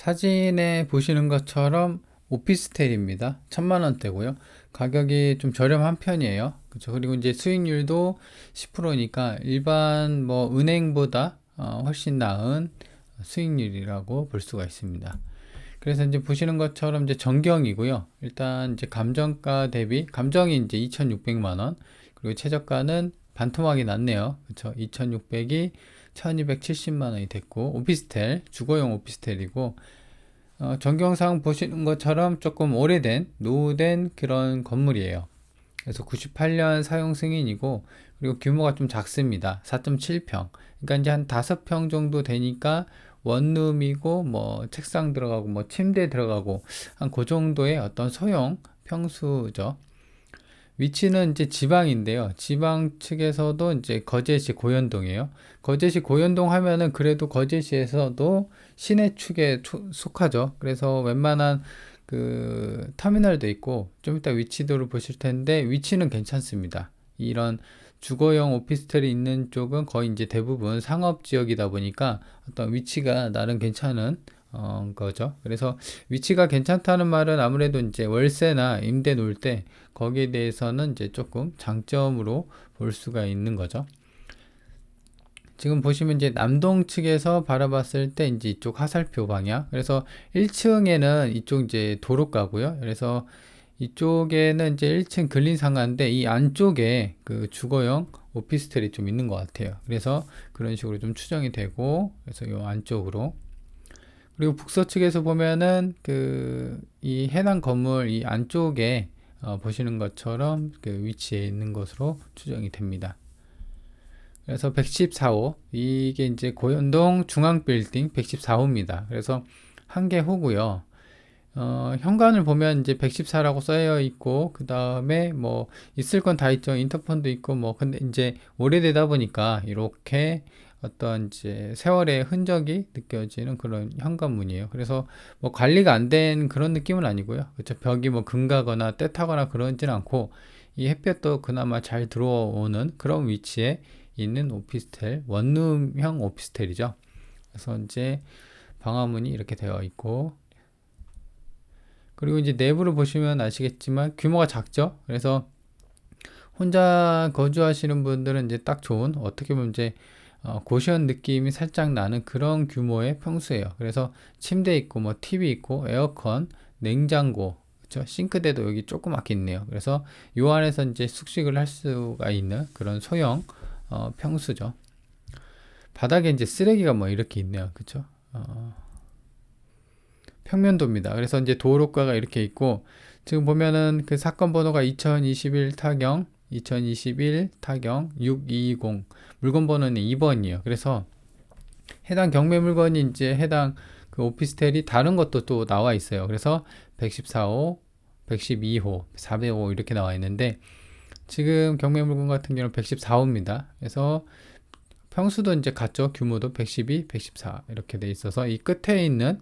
사진에 보시는 것처럼 오피스텔입니다. 1000만원대고요. 가격이 좀 저렴한 편이에요. 그렇죠. 그리고 이제 수익률도 10%니까 일반 뭐 은행보다 훨씬 나은 수익률이라고 볼 수가 있습니다. 그래서 이제 보시는 것처럼 이제 정경이고요. 일단 이제 감정가 대비 감정이 이제 2,600만원, 그리고 최저가는 반토막이 났네요. 그렇죠. 2,600이 1,270만원이 됐고, 오피스텔, 주거용 오피스텔이고, 전경상 보시는 것처럼 조금 오래된 노후된 그런 건물이에요. 그래서 98년 사용 승인이고, 그리고 규모가 좀 작습니다. 4.7평. 그러니까 이제 한 5평 정도 되니까 원룸이고 뭐 책상 들어가고 뭐 침대 들어가고 한 그 정도의 어떤 소형 평수죠. 위치는 이제 지방인데요. 지방 측에서도 이제 거제시 고현동이에요. 거제시 고현동 하면은 그래도 거제시에서도 시내 축에 속하죠. 그래서 웬만한 그 터미널도 있고, 좀 이따 위치도를 보실 텐데 위치는 괜찮습니다. 이런 주거용 오피스텔이 있는 쪽은 거의 이제 대부분 상업 지역이다 보니까 어떤 위치가 나름 괜찮은 거죠. 그래서 위치가 괜찮다는 말은 아무래도 이제 월세나 임대 놓을 때 거기에 대해서는 이제 조금 장점으로 볼 수가 있는 거죠. 지금 보시면 이제 남동 측에서 바라봤을 때 이제 이쪽 하살표 방향. 그래서 1층에는 이쪽 이제 도로가고요. 그래서 이쪽에는 이제 1층 근린 상가인데 이 안쪽에 그 주거용 오피스텔이 좀 있는 것 같아요. 그래서 그런 식으로 좀 추정이 되고, 그래서 이 안쪽으로. 그리고 북서측에서 보면은 그 이 해당 건물 이 안쪽에 보시는 것처럼 그 위치에 있는 것으로 추정이 됩니다. 그래서 114호, 이게 이제 고현동 중앙빌딩 114호입니다. 그래서 한 개 호고요. 현관을 보면 이제 114라고 써여 있고, 그 다음에 뭐 있을 건 다 있죠. 인터폰도 있고 뭐, 근데 이제 오래되다 보니까 이렇게 어떤 이제 세월의 흔적이 느껴지는 그런 현관문이에요. 그래서 뭐 관리가 안 된 그런 느낌은 아니고요. 그렇죠. 벽이 뭐 금가거나 때 타거나 그러진 않고, 이 햇볕도 그나마 잘 들어오는 그런 위치에 있는 오피스텔, 원룸형 오피스텔이죠. 그래서 이제 방화문이 이렇게 되어 있고, 그리고 이제 내부를 보시면 아시겠지만 규모가 작죠. 그래서 혼자 거주하시는 분들은 이제 딱 좋은, 어떻게 보면 이제 고시원 느낌이 살짝 나는 그런 규모의 평수예요. 그래서 침대 있고 뭐 TV 있고 에어컨, 냉장고, 그렇죠? 싱크대도 여기 조그맣게 있네요. 그래서 요 안에서 이제 숙식을 할 수가 있는 그런 소형 평수죠. 바닥에 이제 쓰레기가 뭐 이렇게 있네요. 그렇죠? 평면도입니다. 그래서 이제 도로가가 이렇게 있고, 지금 보면은 그 사건 번호가 2021 타경 2021 타경 620, 물건 번호는 2번이에요. 그래서 해당 경매 물건이 이제 해당 그 오피스텔이 다른 것도 또 나와 있어요. 그래서 114호, 112호, 405 이렇게 나와 있는데, 지금 경매 물건 같은 경우는 114호입니다. 그래서 평수도 이제 같죠. 규모도 112, 114 이렇게 돼 있어서 이 끝에 있는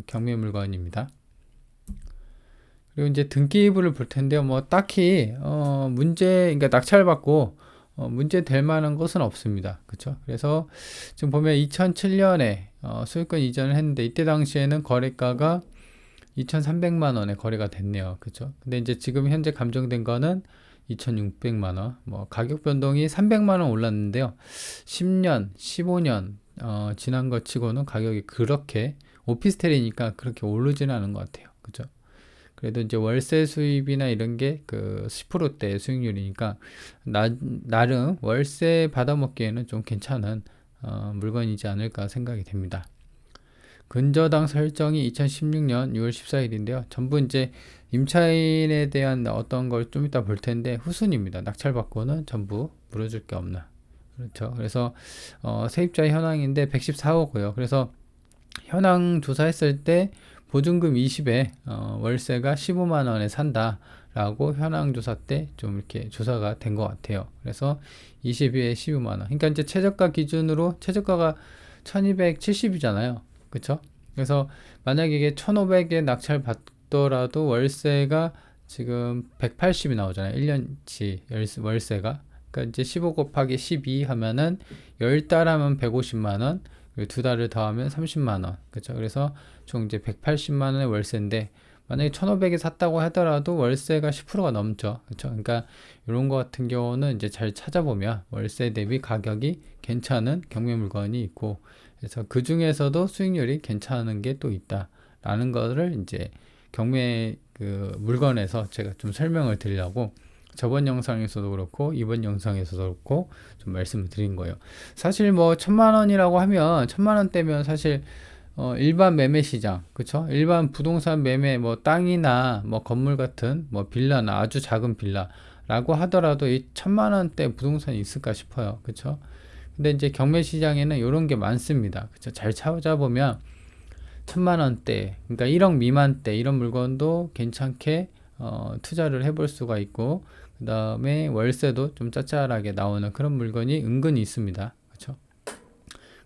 경매 물건입니다. 그리고 이제 등기부를 볼 텐데요. 뭐 딱히 그러니까 낙찰받고 문제 될 만한 것은 없습니다. 그렇죠? 그래서 지금 보면 2007년에 소유권 이전을 했는데, 이때 당시에는 거래가가 2,300만 원에 거래가 됐네요. 그렇죠? 근데 이제 지금 현재 감정된 거는 2,600만 원. 뭐 가격 변동이 300만 원 올랐는데요. 10년, 15년 지난 것 치고는 가격이 그렇게, 오피스텔이니까 그렇게 오르지는 않은 것 같아요. 그죠? 그래도 이제 월세 수입이나 이런 게 그 10%대 수익률이니까 나름 월세 받아먹기에는 좀 괜찮은 물건이지 않을까 생각이 됩니다. 근저당 설정이 2016년 6월 14일인데요. 전부 이제 임차인에 대한 어떤 걸 좀 이따 볼 텐데 후순입니다. 낙찰받고는 전부 물어줄 게 없나. 그렇죠. 그래서 세입자 현황인데 114호고요. 그래서 현황 조사했을 때 보증금 20에 월세가 15만 원에 산다라고 현황 조사 때 좀 이렇게 조사가 된 것 같아요. 그래서 20에 15만 원. 그러니까 이제 최저가 기준으로 최저가가 1270이잖아요. 그쵸? 그래서 만약에 이게 1500에 낙찰 받더라도 월세가 지금 180이 나오잖아요. 1년치 월세가. 그러니까 이제 15 곱하기 12 하면은 10달 하면 150만 원, 그리고 두 달을 더하면 30만 원. 그렇죠? 그래서 총 이제 180만 원의 월세인데 만약에 1,500에 샀다고 하더라도 월세가 10%가 넘죠. 그렇죠? 그러니까 이런 거 같은 경우는 이제 잘 찾아보면 월세 대비 가격이 괜찮은 경매 물건이 있고, 그래서 그 중에서도 수익률이 괜찮은 게 또 있다라는 거를 이제 경매 그 물건에서 제가 좀 설명을 드리려고 저번 영상에서도 그렇고 이번 영상에서도 그렇고 좀 말씀을 드린 거예요. 사실 뭐 1,000만 원이라고 하면 1,000만 원대면 사실 일반 매매 시장, 그쵸? 일반 부동산 매매, 뭐 땅이나 뭐 건물 같은 뭐 빌라나 아주 작은 빌라라고 하더라도 이 1,000만 원대 부동산이 있을까 싶어요. 그쵸? 근데 이제 경매 시장에는 이런 게 많습니다. 그쵸? 잘 찾아보면 1,000만 원대, 그러니까 1억 미만대 이런 물건도 괜찮게 투자를 해볼 수가 있고, 그 다음에 월세도 좀 짭짤하게 나오는 그런 물건이 은근히 있습니다. 그쵸?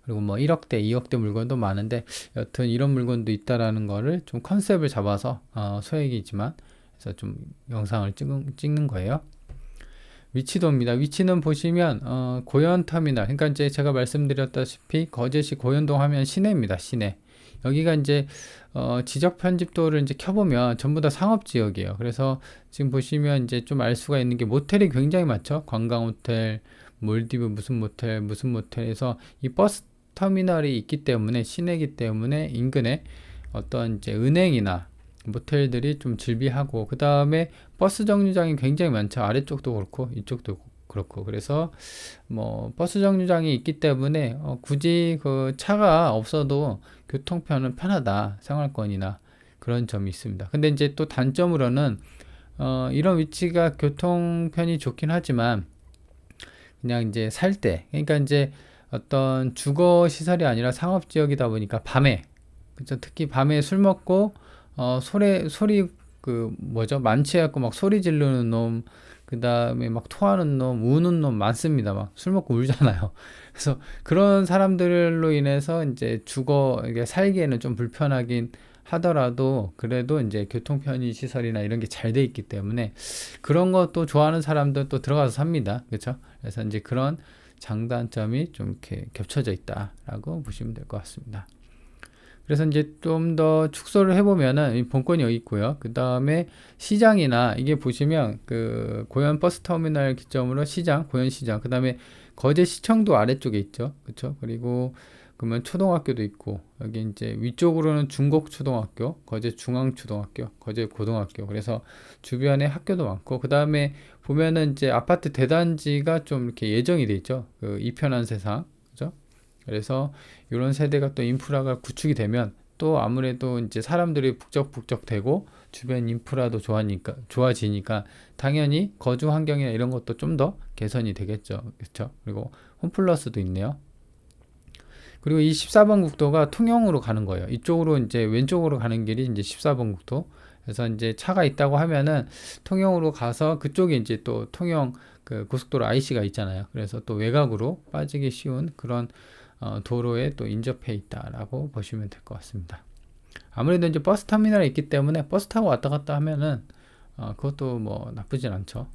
그리고 뭐 1억대, 2억대 물건도 많은데 여튼 이런 물건도 있다라는 거를 좀 컨셉을 잡아서 소액이지만 그래서 좀 영상을 찍는 거예요. 위치도입니다. 위치는 보시면 고현터미널, 그러니까 이제 제가 말씀드렸다시피 거제시 고현동 하면 시내입니다. 시내. 여기가 이제 지적 편집도를 이제 켜보면 전부 다 상업 지역이에요. 그래서 지금 보시면 이제 좀 알 수가 있는 게 모텔이 굉장히 많죠. 관광 호텔, 몰디브 무슨 모텔, 무슨 모텔에서 이 버스 터미널이 있기 때문에 시내이기 때문에 인근에 어떤 이제 은행이나 모텔들이 좀 즐비하고, 그 다음에 버스 정류장이 굉장히 많죠. 아래쪽도 그렇고 이쪽도 그렇고. 그래서 뭐 버스 정류장이 있기 때문에 굳이 그 차가 없어도 교통편은 편하다, 생활권이나 그런 점이 있습니다. 근데 이제 또 단점으로는 이런 위치가 교통편이 좋긴 하지만 그냥 이제 살 때, 그러니까 이제 어떤 주거 시설이 아니라 상업 지역이다 보니까 밤에, 그쵸? 특히 밤에 술 먹고 소리 그 뭐죠? 만취해갖고 막 소리 지르는 놈, 그 다음에 막 토하는 놈, 우는 놈 많습니다. 막 술 먹고 울잖아요. 그래서 그런 사람들로 인해서 이제 이게 살기에는 좀 불편하긴 하더라도 그래도 이제 교통 편의 시설이나 이런 게 잘 돼 있기 때문에 그런 것도 좋아하는 사람들 또 들어가서 삽니다. 그렇죠? 그래서 이제 그런 장단점이 좀 이렇게 겹쳐져 있다라고 보시면 될 것 같습니다. 그래서 이제 좀 더 축소를 해보면은 본권이 여기 있고요. 그 다음에 시장이나 이게 보시면 그 고현 버스 터미널 기점으로 시장, 고현 시장, 그 다음에 거제 시청도 아래쪽에 있죠. 그렇죠? 그리고 그러면 초등학교도 있고 여기 이제 위쪽으로는 중곡 초등학교, 거제 중앙 초등학교, 거제 고등학교. 그래서 주변에 학교도 많고, 그 다음에 보면은 이제 아파트 대단지가 좀 이렇게 예정이 돼 있죠. 그 이편한 세상, 그죠? 그래서 이런 세대가 또 인프라가 구축이 되면 또 아무래도 이제 사람들이 북적북적 되고 주변 인프라도 좋아지니까 당연히 거주 환경이나 이런 것도 좀 더 개선이 되겠죠. 그렇죠? 그리고 홈플러스도 있네요. 그리고 이 14번 국도가 통영으로 가는 거예요. 이쪽으로 이제 왼쪽으로 가는 길이 이제 14번 국도. 그래서 이제 차가 있다고 하면은 통영으로 가서 그쪽에 이제 또 통영 그 고속도로 IC가 있잖아요. 그래서 또 외곽으로 빠지기 쉬운 그런 도로에 또 인접해 있다라고 보시면 될 것 같습니다. 아무래도 이제 버스 터미널이 있기 때문에 버스 타고 왔다 갔다 하면은 그것도 뭐 나쁘진 않죠.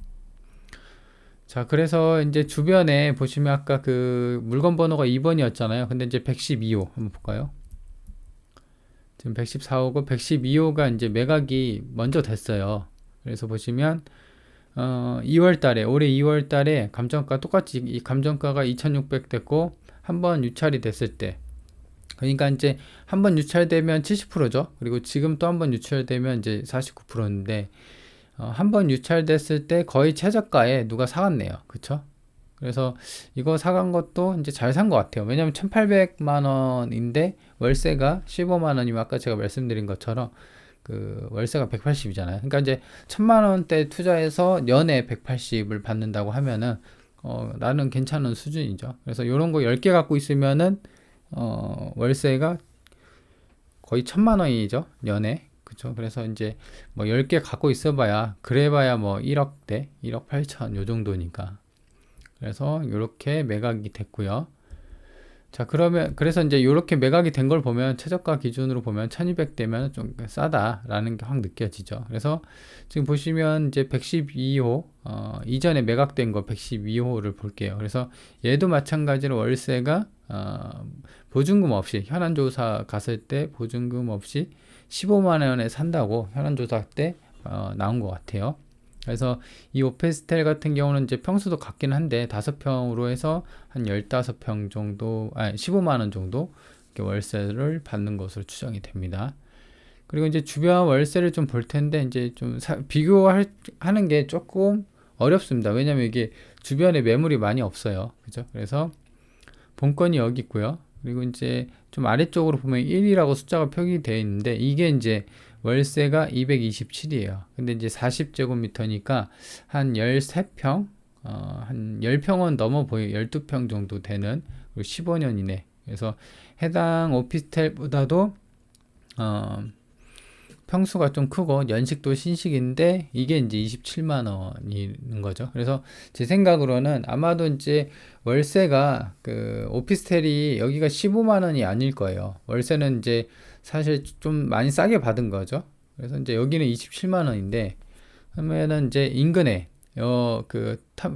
자, 그래서 이제 주변에 보시면 아까 그 물건 번호가 2번이었잖아요. 근데 이제 112호 한번 볼까요? 지금 114호고 112호가 이제 매각이 먼저 됐어요. 그래서 보시면 2월 달에, 올해 2월 달에 감정가 똑같이 이 감정가가 2,600 됐고 한번 유찰이 됐을 때, 그러니까 이제 한번 유찰되면 70%죠. 그리고 지금 또 한번 유찰되면 이제 49%인데 한번 유찰됐을 때 거의 최저가에 누가 사갔네요. 그쵸? 그래서 이거 사간 것도 이제 잘 산 것 같아요. 왜냐면 1,800만 원인데 월세가 15만 원이면 아까 제가 말씀드린 것처럼 그 월세가 180이잖아요. 그러니까 이제 1,000만 원대 투자해서 연에 180을 받는다고 하면은 나는 괜찮은 수준이죠. 그래서 이런 거 10개 갖고 있으면은 월세가 거의 1,000만 원이죠. 연에. 그쵸? 그래서 이제 뭐 10개 갖고 있어봐야 그래봐야 뭐 1억대, 1억 8천 요 정도니까. 그래서 이렇게 매각이 됐고요. 자, 그러면 그래서 이제 이렇게 매각이 된 걸 보면 최저가 기준으로 보면 1,200 되면 좀 싸다라는 게 확 느껴지죠. 그래서 지금 보시면 이제 112호 이전에 매각된 거 112호를 볼게요. 그래서 얘도 마찬가지로 월세가 보증금 없이 현안조사 갔을 때 보증금 없이 15만 원에 산다고 현안조사 때 나온 것 같아요. 그래서 이 오피스텔 같은 경우는 이제 평수도 같긴 한데 5평으로 해서 한 15평 정도, 15만 원 정도 이렇게 월세를 받는 것으로 추정이 됩니다. 그리고 이제 주변 월세를 좀 볼 텐데 이제 좀 비교하는 게 조금 어렵습니다. 왜냐면 이게 주변에 매물이 많이 없어요. 그죠? 그래서 본건이 여기 있고요. 그리고 이제 좀 아래쪽으로 보면 1이라고 숫자가 표기되어 있는데 이게 이제 월세가 227이에요. 근데 이제 40제곱미터니까 한 13평, 한 10평은 넘어 보여요. 12평 정도 되는, 그리고 15년 이내. 그래서 해당 오피스텔보다도, 평수가 좀 크고 연식도 신식인데 이게 이제 27만 원인 거죠. 그래서 제 생각으로는 아마도 이제 월세가 그 오피스텔이 여기가 15만 원이 아닐 거예요. 월세는 이제 사실 좀 많이 싸게 받은 거죠. 그래서 이제 여기는 27만 원인데 그러면은 이제 인근에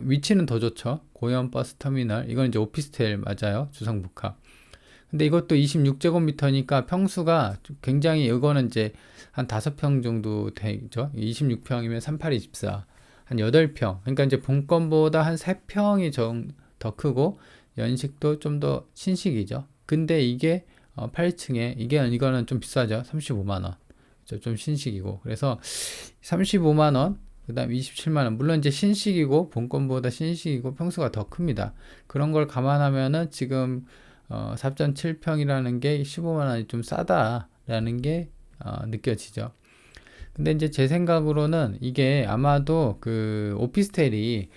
위치는 더 좋죠. 고현 버스 터미널. 이건 이제 오피스텔 맞아요. 주상복합. 근데 이것도 26제곱미터니까 평수가 굉장히, 이거는 이제 한 5평 정도 되죠. 26평이면 38, 24. 한 8평. 그러니까 이제 본건보다 한 3평이 더 크고, 연식도 좀 더 신식이죠. 근데 이게 8층에, 이거는 좀 비싸죠. 35만원. 좀 신식이고. 그래서 35만원, 그 다음 27만원. 물론 이제 신식이고, 본건보다 신식이고, 평수가 더 큽니다. 그런 걸 감안하면은 지금 4.7평이라는 게 15만 원이 좀 싸다라는 게 느껴지죠. 근데 이제 제 생각으로는 이게 아마도 그 오피스텔이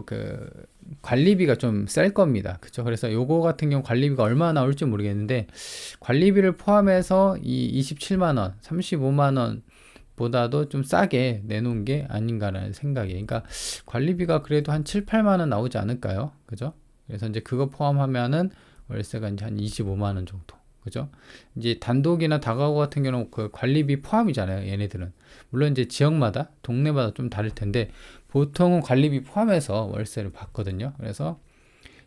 그 관리비가 좀 셀 겁니다. 그쵸? 그래서 요거 같은 경우 관리비가 얼마나 나올지 모르겠는데 관리비를 포함해서 이 27만 원, 35만 원 보다도 좀 싸게 내놓은 게 아닌가라는 생각이에요. 그러니까 관리비가 그래도 한 7, 8만 원 나오지 않을까요? 그죠? 그래서 이제 그거 포함하면은 월세가 이제 한 25만 원 정도. 그죠? 이제 단독이나 다가구 같은 경우는 그 관리비 포함이잖아요. 얘네들은. 물론 이제 지역마다, 동네마다 좀 다를 텐데, 보통은 관리비 포함해서 월세를 받거든요. 그래서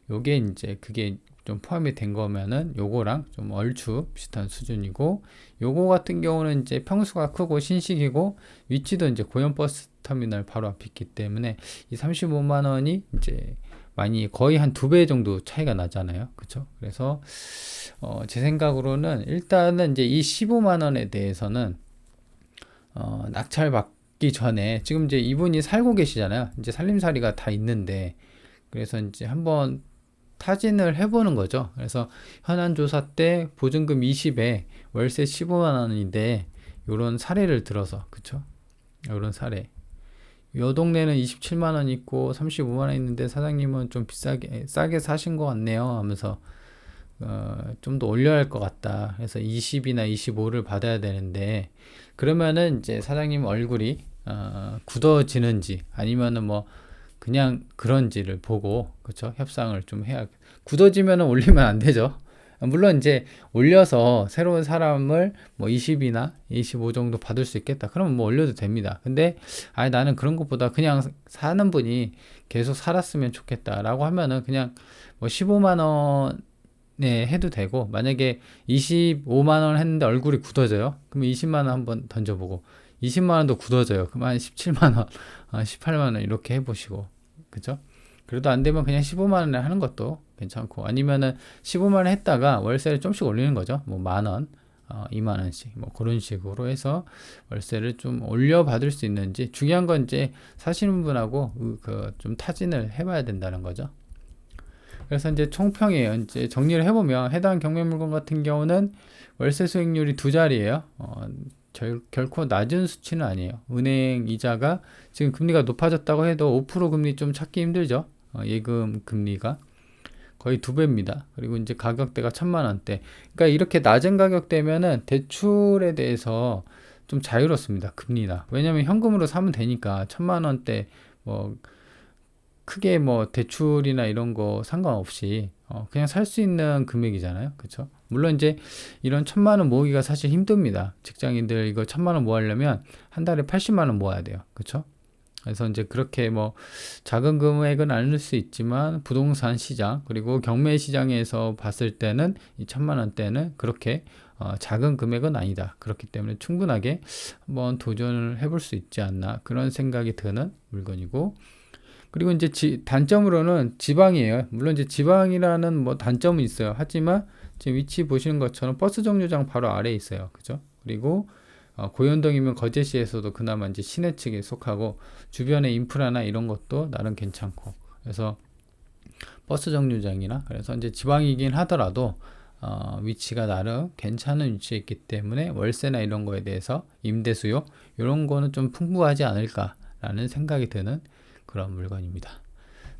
요게 이제 그게 좀 포함이 된 거면은 요거랑 좀 얼추 비슷한 수준이고, 요거 같은 경우는 이제 평수가 크고 신식이고, 위치도 이제 고현버스 터미널 바로 앞에 있기 때문에 이 35만 원이 이제 많이 거의 한 2배 정도 차이가 나잖아요. 그쵸? 그래서 제 생각으로는 일단은 이제 이 15만 원에 대해서는 낙찰 받기 전에 지금 이제 이분이 살고 계시잖아요. 이제 살림살이가 다 있는데, 그래서 이제 한번 타진을 해보는 거죠. 그래서 현안 조사 때 보증금 20에 월세 15만 원인데 요런 사례를 들어서, 그쵸? 요런 사례. 요 동네는 27만 원 있고 35만 원 있는데 사장님은 좀 싸게 사신 것 같네요 하면서 좀 더 올려야 할 것 같다. 그래서 20이나 25를 받아야 되는데, 그러면은 이제 사장님 얼굴이 굳어지는지 아니면은 뭐 그냥 그런지를 보고, 그쵸? 협상을 좀 해야. 굳어지면은 올리면 안 되죠. 물론 이제 올려서 새로운 사람을 뭐 20이나 25 정도 받을 수 있겠다. 그러면 뭐 올려도 됩니다. 근데 나는 그런 것보다 그냥 사는 분이 계속 살았으면 좋겠다라고 하면은 그냥 뭐 15만 원에 해도 되고, 만약에 25만 원 했는데 얼굴이 굳어져요. 그러면 20만 원 한번 던져보고 20만 원도 굳어져요. 그럼 한 17만 원, 18만 원 이렇게 해보시고, 그죠? 그래도 안 되면 그냥 15만 원에 하는 것도 괜찮고, 아니면은 15만 원 했다가 월세를 좀씩 올리는 거죠. 뭐 만 원, 2만 원씩 뭐 그런 식으로 해서 월세를 좀 올려 받을 수 있는지, 중요한 건 이제 사시는 분하고 그 좀 타진을 해봐야 된다는 거죠. 그래서 이제 총평이에요. 이제 정리를 해보면 해당 경매 물건 같은 경우는 월세 수익률이 2자리예요. 결코 낮은 수치는 아니에요. 은행 이자가 지금 금리가 높아졌다고 해도 5% 금리 좀 찾기 힘들죠. 예금 금리가 거의 2배입니다. 그리고 이제 가격대가 1,000만 원대. 그러니까 이렇게 낮은 가격대면은 대출에 대해서 좀 자유롭습니다. 금리나. 왜냐면 현금으로 사면 되니까 1,000만 원대 뭐 크게 뭐 대출이나 이런 거 상관없이 그냥 살 수 있는 금액이잖아요. 그쵸? 물론 이제 이런 1,000만 원 모으기가 사실 힘듭니다. 직장인들 이거 1,000만 원 모으려면 한 달에 80만 원 모아야 돼요. 그쵸? 그래서 이제 그렇게 뭐 작은 금액은 아닐 수 있지만 부동산 시장 그리고 경매 시장에서 봤을 때는 이 1,000만 원대는 그렇게 작은 금액은 아니다. 그렇기 때문에 충분하게 한번 도전을 해볼 수 있지 않나 그런 생각이 드는 물건이고, 그리고 이제 단점으로는 지방이에요. 물론 이제 지방이라는 뭐 단점은 있어요. 하지만 지금 위치 보시는 것처럼 버스 정류장 바로 아래에 있어요. 그죠? 그리고 고현동이면 거제시에서도 그나마 이제 시내 측에 속하고 주변의 인프라나 이런 것도 나름 괜찮고, 그래서 버스 정류장이나 그래서 이제 지방이긴 하더라도 위치가 나름 괜찮은 위치에 있기 때문에 월세나 이런 거에 대해서 임대 수요 이런 거는 좀 풍부하지 않을까라는 생각이 드는 그런 물건입니다.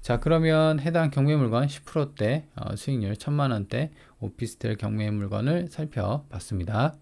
자, 그러면 해당 경매 물건 10%대 수익률 1,000만 원대 오피스텔 경매 물건을 살펴봤습니다.